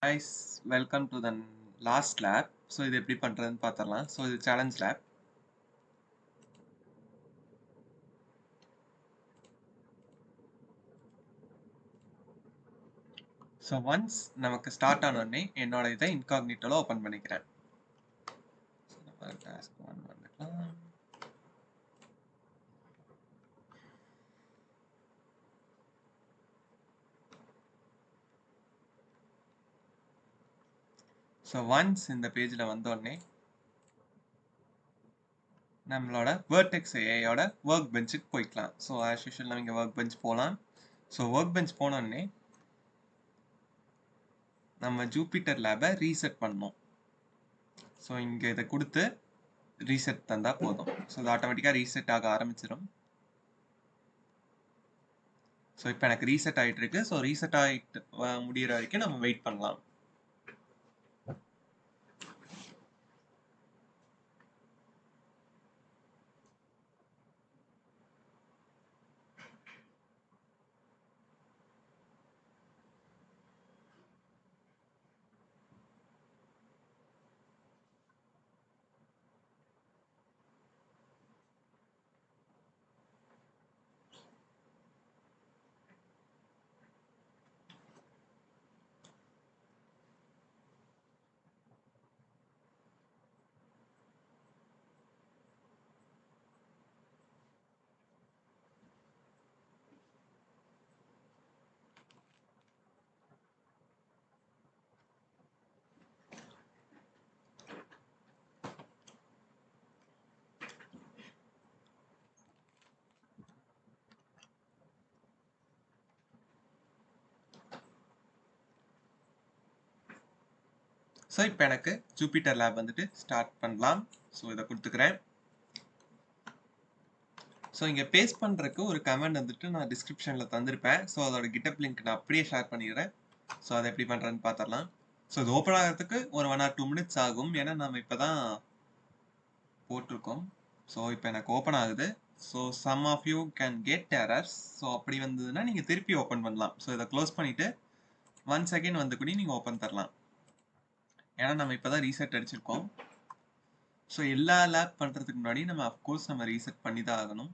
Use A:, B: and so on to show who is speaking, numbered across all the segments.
A: Guys, welcome to the last lab. So இது எப்படி பண்றதுன்னு பார்த்தரலாம். So இது challenge lab. So once நமக்கு ஸ்டார்ட் ஆனோடனே என்னோட இதை இன்காக்னிட்டோல ஓபன் பண்ணிக்கிறேன். So நம்ம task 1 வந்துக்கலாம். So once இந்த பேஜ்ல வந்தோடனே நம்மளோட Vertex AIயோட ஒர்க் பெஞ்சுக்கு போய்க்கலாம். ஸோ ஆஸ் யூஷுவல் நம்ம இங்கே ஒர்க் பெஞ்ச் போகலாம். ஸோ ஒர்க் பெஞ்ச் போனோடனே நம்ம ஜூபிட்டர் லேபை ரீசெட் பண்ணணும். ஸோ இங்கே இதை கொடுத்து ரீசெட் தந்தா போதும். ஸோ இது ஆட்டோமேட்டிக்காக ரீசெட் ஆக ஆரம்பிச்சிடும். ஸோ இப்போ எனக்கு ரீசெட் ஆகிட்டு இருக்கு. ஸோ ரீசெட் ஆகிட்டு முடிகிற வரைக்கும் நம்ம வெயிட் பண்ணலாம். ஸோ இப்போ எனக்கு ஜூபிட்டர் லேப் வந்துட்டு ஸ்டார்ட் பண்ணலாம். ஸோ இதை கொடுத்துக்கிறேன். ஸோ இங்கே பேஸ்ட் பண்ணுறதுக்கு ஒரு கமெண்ட் வந்துட்டு நான் டிஸ்கிரிப்ஷனில் தந்திருப்பேன். ஸோ அதோட கிட்டப் லிங்க் நான் அப்படியே ஷேர் பண்ணிடுறேன். ஸோ அதை எப்படி பண்ணுறேன்னு பார்த்துடலாம். ஸோ இது ஓப்பன் ஆகிறதுக்கு ஒரு 1 or 2 minutes ஆகும். ஏன்னா நம்ம இப்போ தான் போட்டிருக்கோம். ஸோ இப்போ எனக்கு ஓப்பன் ஆகுது. So some of you can get errors. So அப்படி வந்ததுன்னா நீங்கள் திருப்பி ஓப்பன் பண்ணலாம். ஸோ இதை க்ளோஸ் பண்ணிவிட்டு 1 செகண்ட் வந்து கூட நீங்கள் ஓப்பன் தரலாம். ஏன்னா நம்ம இப்போ தான் ரீசெட் அடிச்சிருக்கோம். ஸோ எல்லா லேப் பண்ணுறதுக்கு முன்னாடி நம்ம அஃப்கோர்ஸ் நம்ம ரீசெட் பண்ணி தான் ஆகணும்.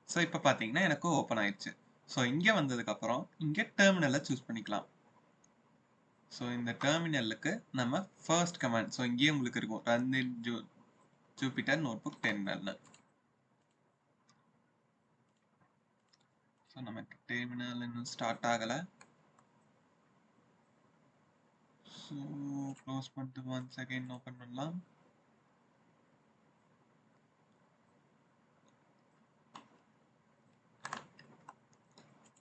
A: ஸோ இப்போ பார்த்தீங்கன்னா எனக்கு ஓப்பன் ஆயிடுச்சு. ஸோ இங்கே வந்ததுக்கப்புறம் இங்கே டெர்மினலை சூஸ் பண்ணிக்கலாம். ஸோ இந்த டெர்மினலுக்கு நம்ம ஃபர்ஸ்ட் கமாண்ட், ஸோ இங்கேயே உங்களுக்கு இருக்கும் ரன் இன் ஜூபிட்டர் நோட்புக் டெர்மினல்னு. ஸோ நமக்கு டெர்மினல் இன்னும் ஸ்டார்ட் ஆகலை. ஸோ க்ளோஸ் பண்ணிட்டு 1 செகண்ட் ஓப்பன் பண்ணலாம்.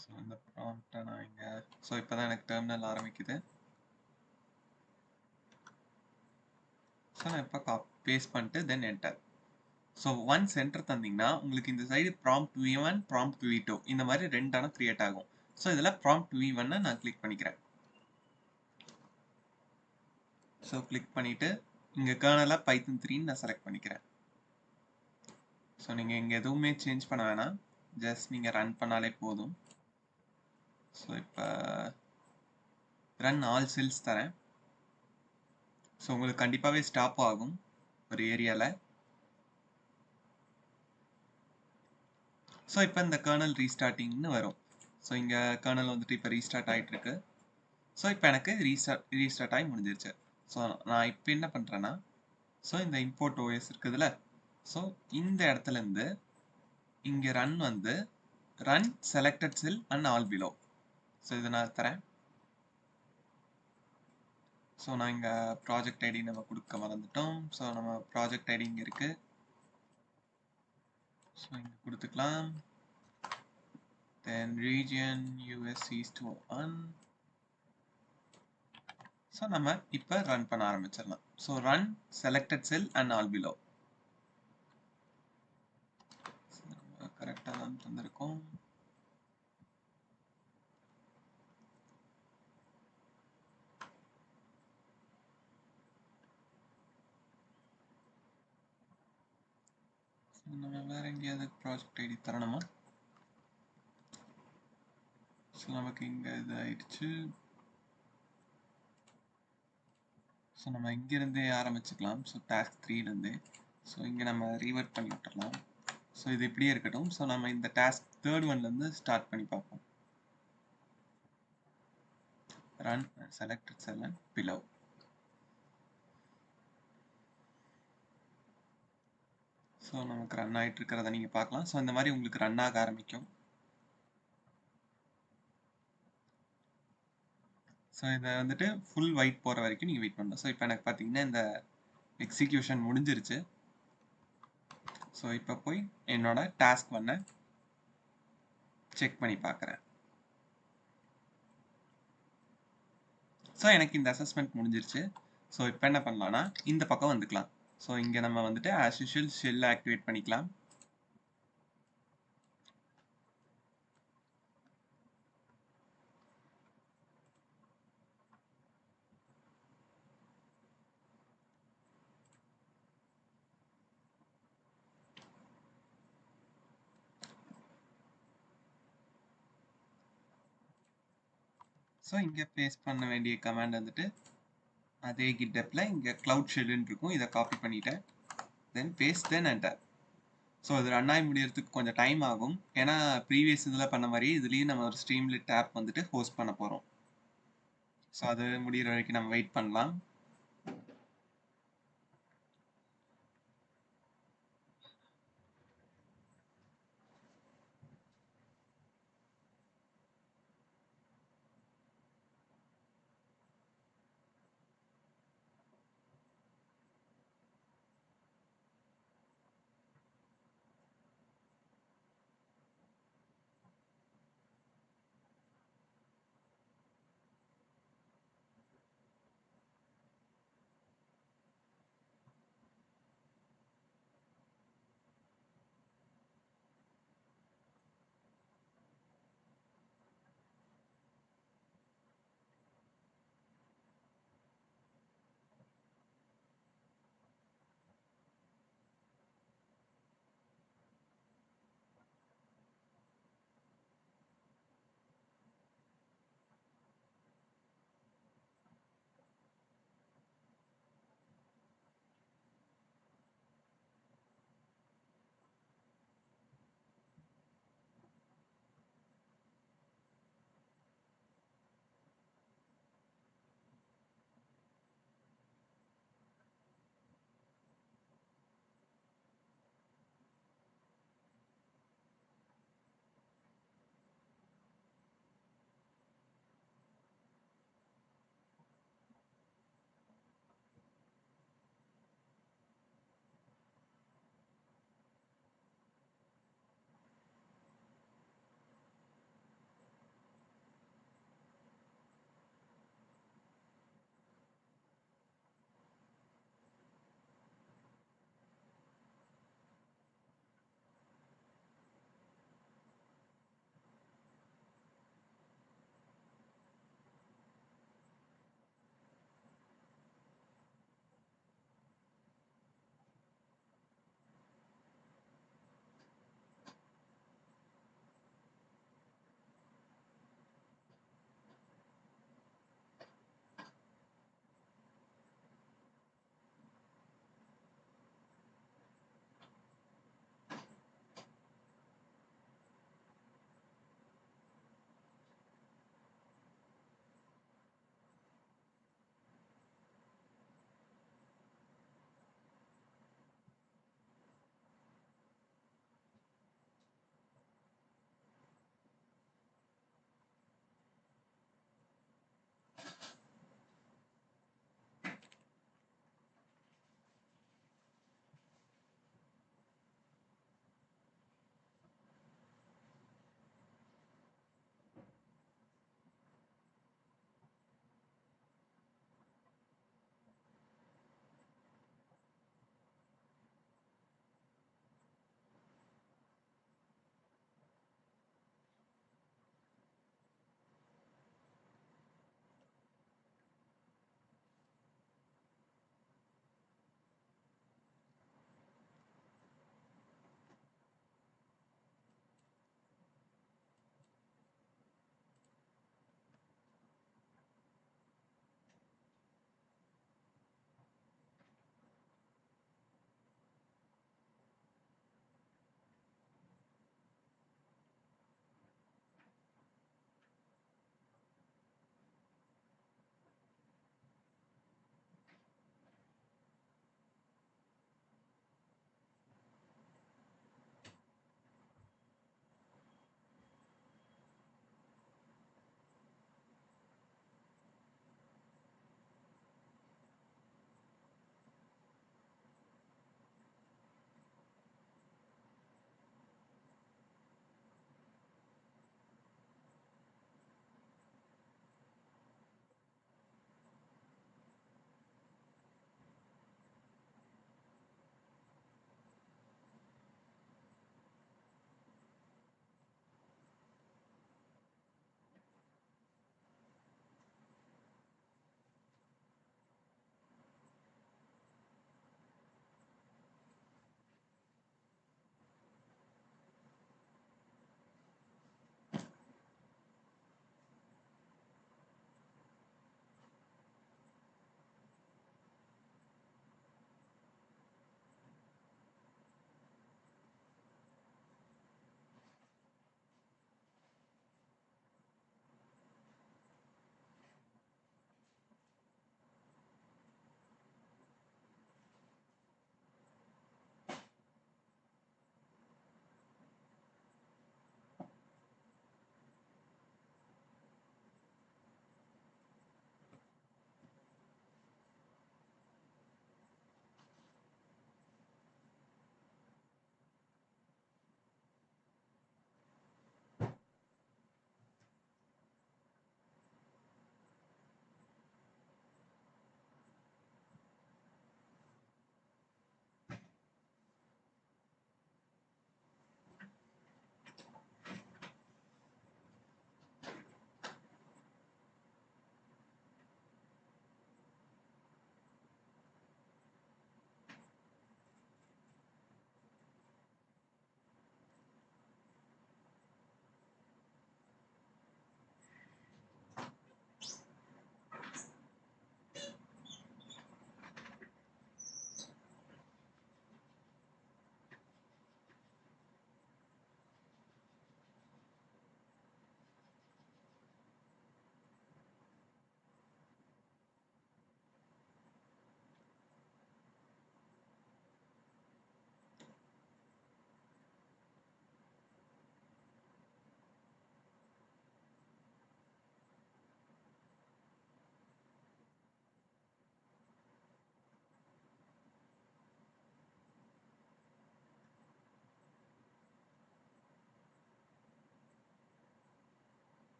A: ஸோ இந்த ப்ராம்ப்டை நான் இங்கே, ஸோ இப்போ தான் எனக்கு டெர்மினல் ஆரம்பிக்குது. ஸோ நான் இப்போ பேஸ்ட் பண்ணிட்டு தென் என்டர். ஸோ ஒன்ஸ் என்டர் தந்தீங்கன்னா உங்களுக்கு இந்த side prompt v1 prompt v2 இந்த மாதிரி ரெண்டான கிரியேட் ஆகும். ஸோ இதில் ப்ராம்ப்ட் v1 நான் கிளிக் பண்ணிக்கிறேன். ஸோ கிளிக் பண்ணிவிட்டு இங்கே கர்னலாக பைத்தன் 3 நான் செலக்ட் பண்ணிக்கிறேன். ஸோ நீங்கள் இங்கே எதுவுமே சேஞ்ச் பண்ண வேணாம், ஜஸ்ட் நீங்கள் ரன் பண்ணாலே போதும். ஸோ இப்போ ரன் ஆல் செல்ஸ் தரேன். ஸோ உங்களுக்கு கண்டிப்பாகவே ஸ்டாப் ஆகும் ஒரு ஏரியாவில். ஸோ இப்போ இந்த கர்னல் ரீஸ்டார்டிங்னு வரும். ஸோ இங்கே கர்னல் வந்துட்டு இப்போ ரீஸ்டார்ட் ஆகிட்டுருக்கு. ஸோ இப்போ எனக்கு ரீஸ்டார்ட் ஆகி முடிஞ்சிருச்சு. ஸோ நான் இப்போ என்ன பண்ணுறேன்னா, ஸோ இந்த இம்போர்ட் ஓஎஸ் இருக்குதுல்ல, ஸோ இந்த இடத்துலேருந்து இங்கே ரன் வந்து run selected sell and all below. So இதை நான் தரேன். ஸோ நான் இங்கே ப்ராஜெக்ட் ஐடி நம்ம கொடுக்க மறந்துட்டோம். ஸோ நம்ம ப்ராஜெக்ட் ஐடி இங்கே இருக்குது. ஸோ இங்கே கொடுத்துக்கலாம். தென் ரீஜியன் யூஎஸ் ஈஸ்ட் 1. ஸோ நம்ம இப்போ ரன் பண்ண ஆரம்பிச்சிடலாம். So run selected sell and all below. கரெக்டாக தான் தந்திருக்கோம். நம்ம வேற எங்கேயாவது ப்ராஜெக்ட் ஐடி தரணுமா? ஸோ நமக்கு இங்கே இது ஆயிடுச்சு. ஸோ நம்ம இங்கேருந்தே ஆரம்பிச்சுக்கலாம். ஸோ டாஸ்க் 3லேருந்தே. ஸோ இங்கே நம்ம ரீவர்ட் பண்ணி விட்டுறலாம். ஸோ இது இப்படியே இருக்கட்டும். ஸோ நம்ம இந்த டாஸ்க் 3rd ஒன்லேருந்து ஸ்டார்ட் பண்ணி பார்ப்போம். Run selected sell and below. So நமக்கு ரன் ஆகிட்டு இருக்கிறத நீங்கள் பார்க்கலாம். ஸோ இந்த மாதிரி உங்களுக்கு ரன் ஆக ஆரம்பிக்கும். ஸோ இதை வந்துட்டு ஃபுல் ஒயிட் போகிற வரைக்கும் நீங்கள் வெயிட் பண்ணணும். ஸோ இப்போ எனக்கு பார்த்தீங்கன்னா இந்த எக்ஸிக்யூஷன் முடிஞ்சிருச்சு. ஸோ இப்போ போய் என்னோட டாஸ்க் ஒன்னை செக் பண்ணி பார்க்குறேன். ஸோ எனக்கு இந்த அசஸ்மெண்ட் முடிஞ்சிருச்சு. ஸோ இப்போ என்ன பண்ணலாம்னா இந்த பக்கம் வந்துக்கலாம். ஸோ இங்கே நம்ம வந்துட்டு ஆஸ் யூஷுவல் ஷெல்லை ஆக்டிவேட் பண்ணிக்கலாம். ஸோ இங்கே பேஸ்ட் பண்ண வேண்டிய கமாண்ட் வந்துட்டு அதே கிட்டப்பில் இங்கே க்ளவுட் ஷெல்லுன்னு இருக்கும். இதை காப்பி பண்ணிட்டேன். தென் பேஸ்ட் தென் என்டர். ஸோ இது ரன் ஆகி முடியறதுக்கு கொஞ்சம் டைம் ஆகும். ஏன்னா ப்ரீவியஸ் இதில் பண்ண மாதிரி இதுலேயும் நம்ம ஒரு ஸ்ட்ரீம்லிட் ஆப் வந்துட்டு ஹோஸ்ட் பண்ண போகிறோம். ஸோ அது முடிகிற வரைக்கும் நம்ம வெயிட் பண்ணலாம்.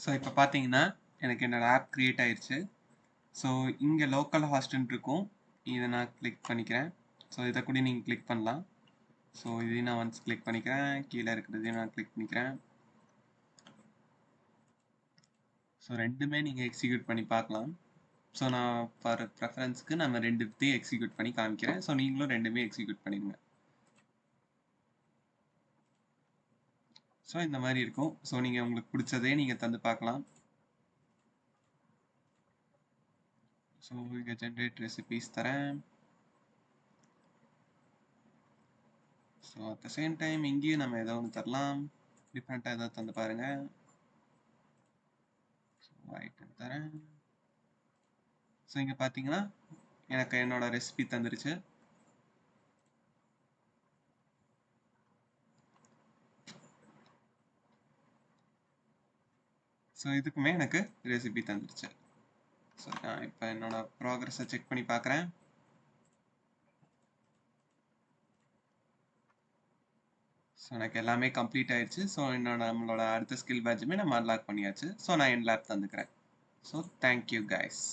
A: ஸோ இப்போ பார்த்தீங்கன்னா எனக்கு என்னோட ஆப் கிரியேட் ஆயிடுச்சு. ஸோ இங்கே லோக்கல் ஹாஸ்ட்னு இருக்கும். இதை நான் கிளிக் பண்ணிக்கிறேன். ஸோ இதை கூட நீங்கள் கிளிக் பண்ணலாம். ஸோ இதையும் நான் ஒன்ஸ் கிளிக் பண்ணிக்கிறேன். கீழே இருக்கிறதையும் நான் கிளிக் பண்ணிக்கிறேன். ஸோ ரெண்டுமே நீங்கள் எக்ஸிக்யூட் பண்ணி பார்க்கலாம். ஸோ நான் ஃபார் ப்ரெஃபரன்ஸ்க்கு நம்ம ரெண்டுத்தையும் எக்ஸிக்யூட் பண்ணி காமிக்கிறேன். ஸோ நீங்களும் ரெண்டுமே எக்ஸிக்யூட் பண்ணிடுங்க. ஸோ இந்த மாதிரி இருக்கும். ஸோ நீங்கள் உங்களுக்கு பிடிச்சதே நீங்கள் தந்து பார்க்கலாம். ஸோ இங்கே ஜென்ரேட் ரெசிபீஸ் தரேன். So at the same time இங்கேயும் நம்ம ஏதோ ஒன்று தரலாம். டிஃப்ரெண்ட்டாக ஏதாவது தந்து பாருங்கள். ஸோ ஐட்டம் தரேன். ஸோ இங்கே பார்த்தீங்கன்னா எனக்கு என்னோட ரெசிபி தந்துருச்சு. ஸோ இதுக்குமே எனக்கு ரெசிபி தந்துருச்சு. ஸோ நான் இப்போ என்னோட ப்ராக்ரஸை செக் பண்ணி பார்க்குறேன். ஸோ எனக்கு எல்லாமே கம்ப்ளீட் ஆயிடுச்சு. ஸோ நம்மளோட அடுத்த ஸ்கில் பேட்சுமே நம்ம அன்லாக் பண்ணியாச்சு. ஸோ நான் என் லேப் தந்துக்கிறேன். So thank you guys.